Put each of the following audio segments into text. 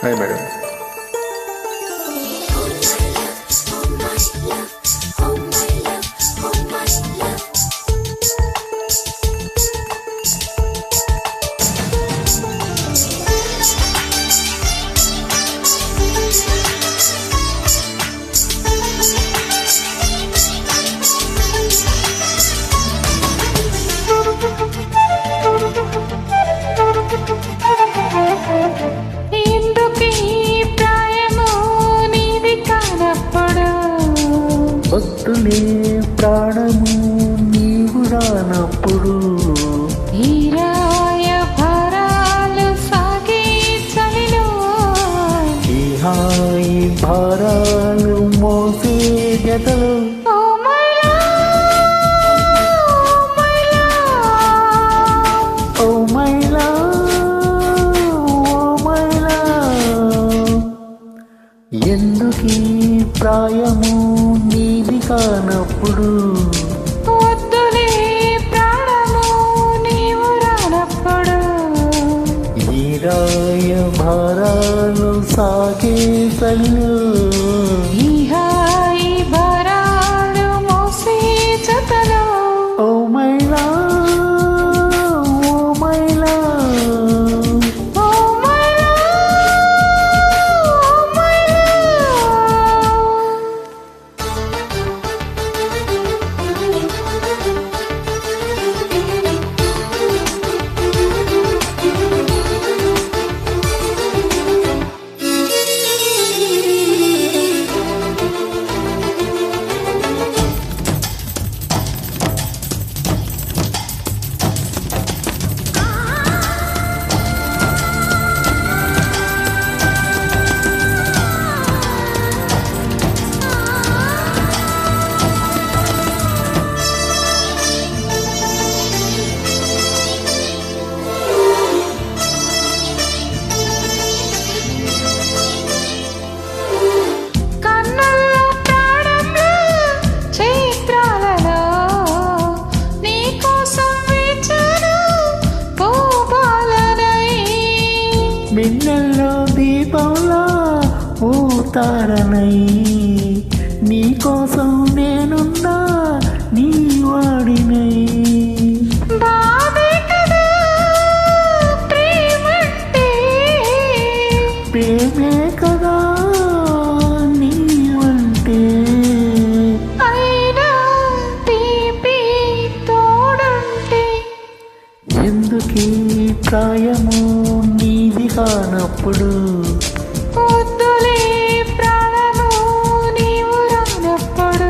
Hi madam. భక్తులే ప్రాణము నీవు రానప్పుడు ఈరాయ భారాలు సాగే చలిలో ఈ హాయి భారాలు మోసే జతలు ఎందుకీ ప్రాయము నీది కానప్పుడు వద్దులే ప్రాణము నీవు రానప్పుడు ఈ రాయ భారాలు సాగే సల్లు ఈ హాయి భారాలు మోసే జతలో ఓ మైలా ఓ మైలా ఓ మైలా ఓ మైలా మిన్నెల్లో దీపంలా ఊతారనై నీకోసం నేనున్నా నీ వాడినై ప్రేమే కదా నీవంటే ఎందుకీ ప్రాయము నీది కానప్పుడు వద్దులే ప్రాణము నీవు రానప్పుడు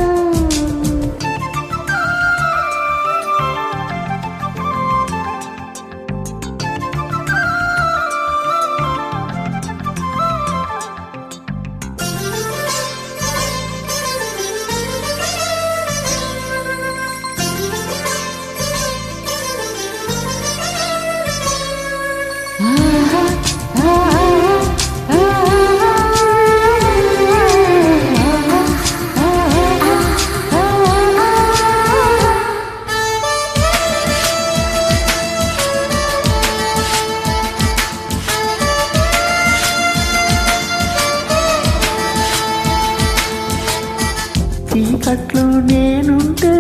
చీకట్లో నేనుంటే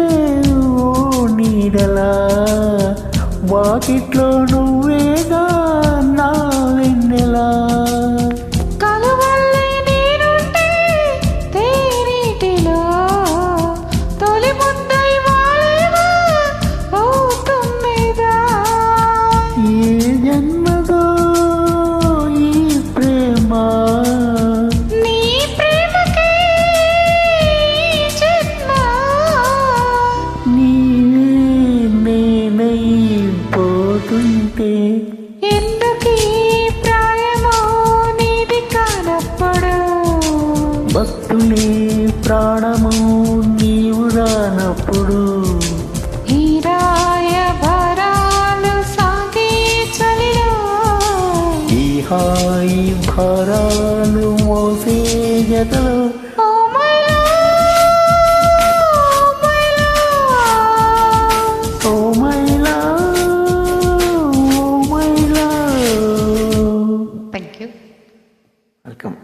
ఓ నీడలా వాకిట్లో నువ్వేగా నా వెన్నెలా కలవల్లే నేనుంటే తేనీటిలో తొలి ముద్దై వాలేవా ఓ తుమ్మెదా ఏ జన్మదో ఈ ప్రేమ నీ ప్రేమకే ఈ జన్మ నీవే నేనై పోతుంటే ఎందుకీ ప్రాయమో నీది కానప్పుడు భక్తులే ప్రాణము నీవు రానప్పుడు ఈరాయ భారాలు సాగే చలిలో ఈ హాయి భారాలు మోసే జతలు ఓ మైలా ఓ మైలా ఓ మైలా థ్యాంక్ యూ. వెల్కమ్.